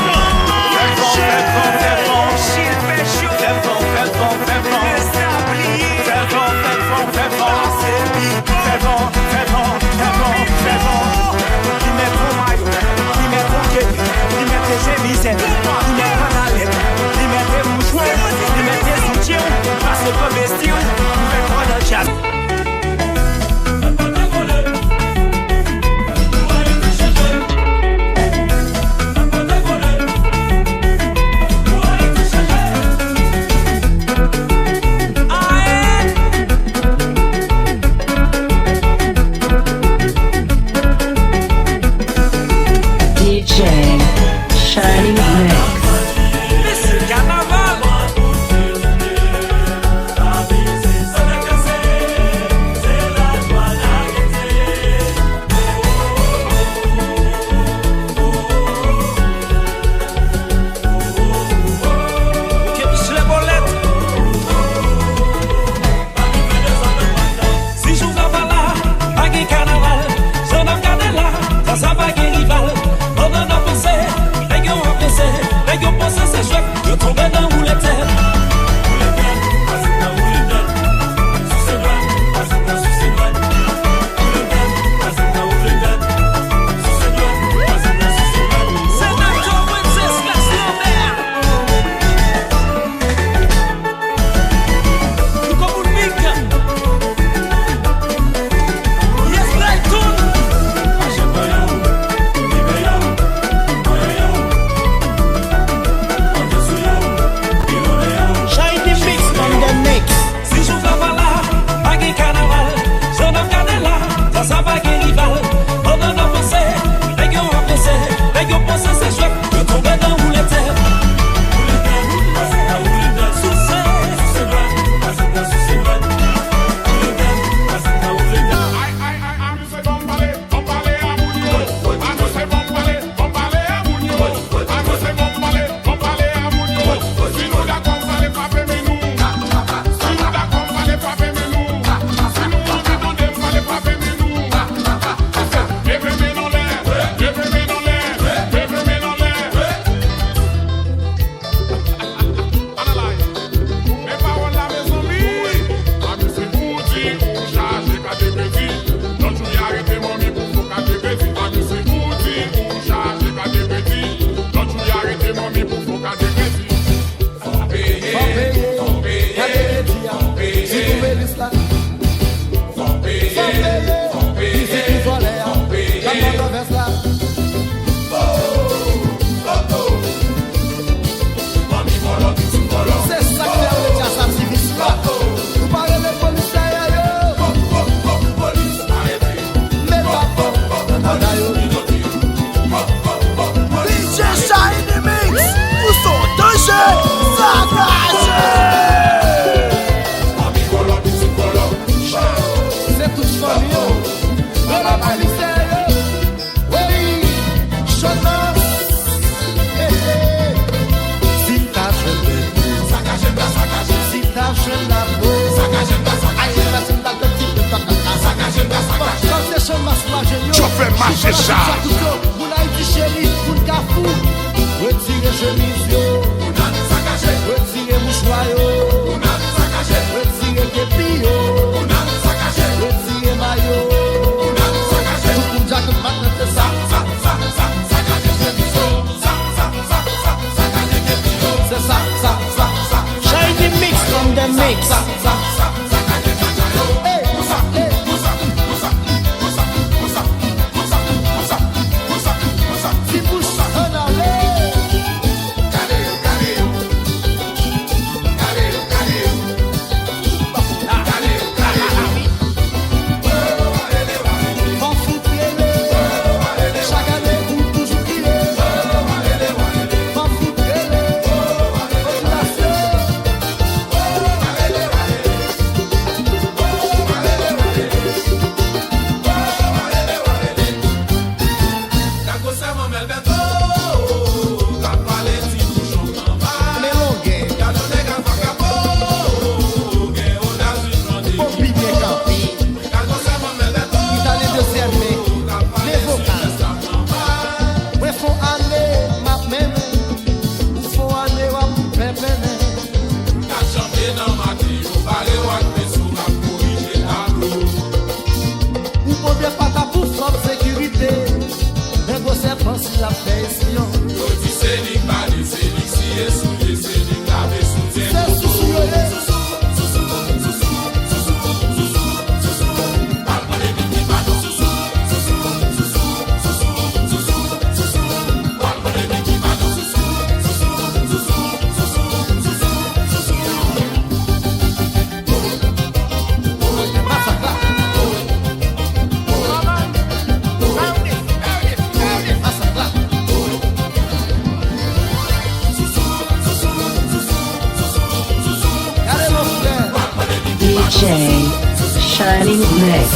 DJ Shining Mix.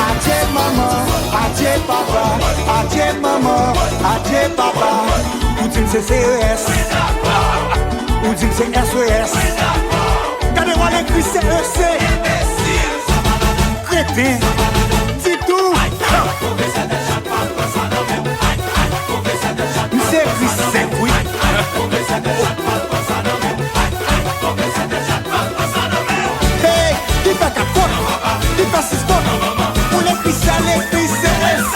Adieu maman, adieu papa, adieu maman, adieu papa. Ou dit c'est CES, ou dit c'est SES. Regardez-moi l'écrit CEC. Crétin, dis tout. C'est écrit 5, oui. Hey, il fait 4 fois, il fait 6 fois. Pour l'écrit ça, l'écrit CEC.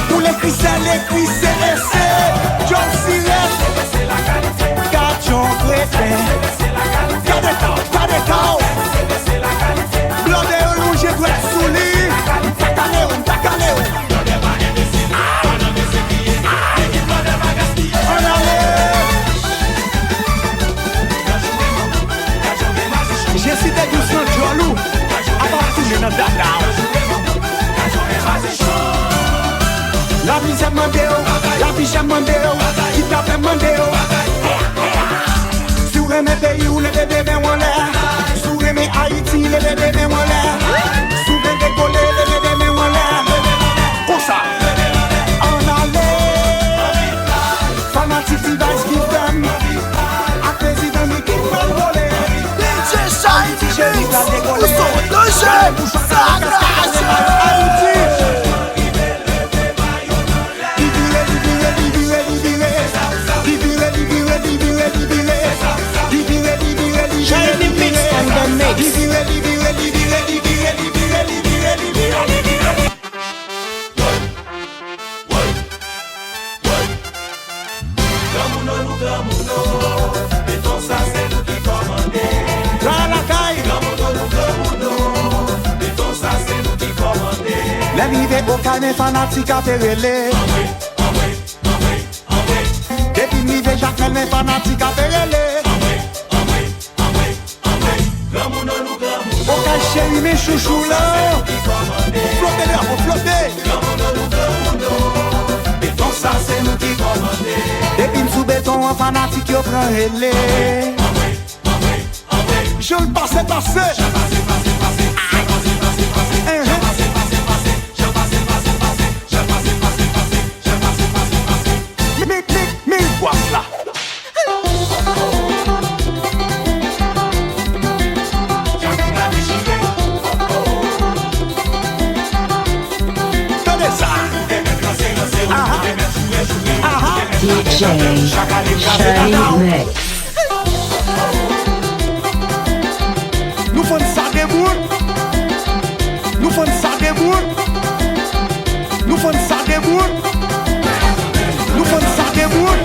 Pour l'écrit c'est l'écrit CEC. John Siret, Gachon Crétin. Cadetao, blanc de rouge, j'ai doit être sous lit. Tacaléo. On allait. J'ai cité doucement Jolou. Avant de tourner dans Dakar. La vie j'aime mandéo, la vie j'aime mandéo, qui t'a fait mandéo. Sur mes pays où les bébés ben en l'air, sur mes Haïti les bébés ben en l'air, sur mes décollés les bébés ben en l'air. Pour ça, on allait, fanatique device qui t'aime, à président mi qui m'a volé. DJ Shining Mix, où sont deux jeunes, ça grâce Haïti. Shining Mix on the mix. L'arrivée au canet fanatique à Pérélé. Depuis l'arrivée Jacques mes fanatiques à Pérélé. Au chéri mes chouchous là. Flottez là, faut flotter. Béton ça c'est nous qui commandons. Depuis sous béton en fanatique yo prend relais. Je le passe. Mille fois là. DJ Shining Mix. Nous faisons ça debout. Nous faisons ça debout. Nous faisons ça debout. Nous faisons ça debout.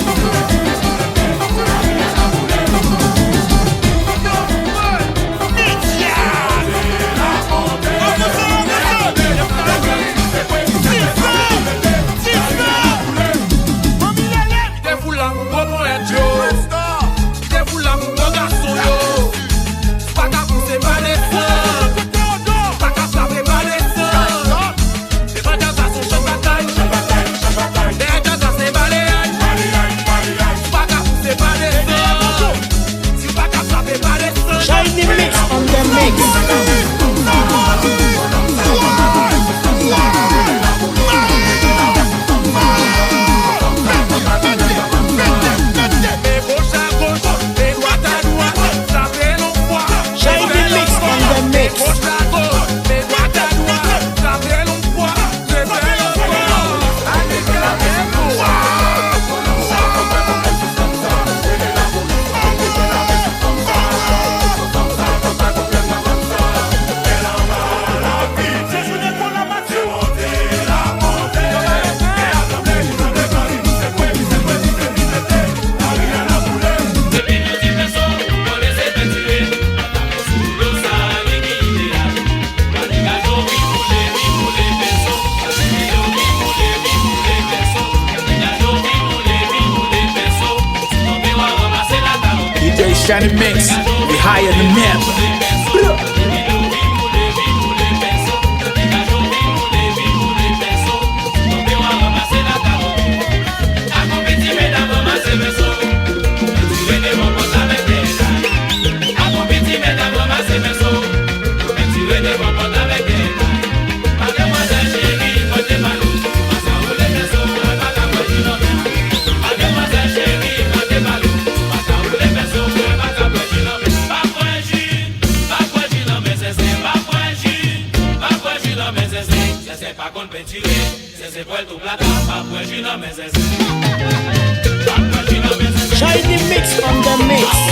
Shining Mix, we higher than never. Shiny mix on the mix.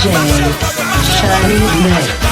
Shiny Mix.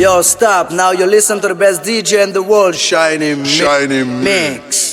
Yo, stop. Now you listen to the best DJ in the world, Shiny Mix.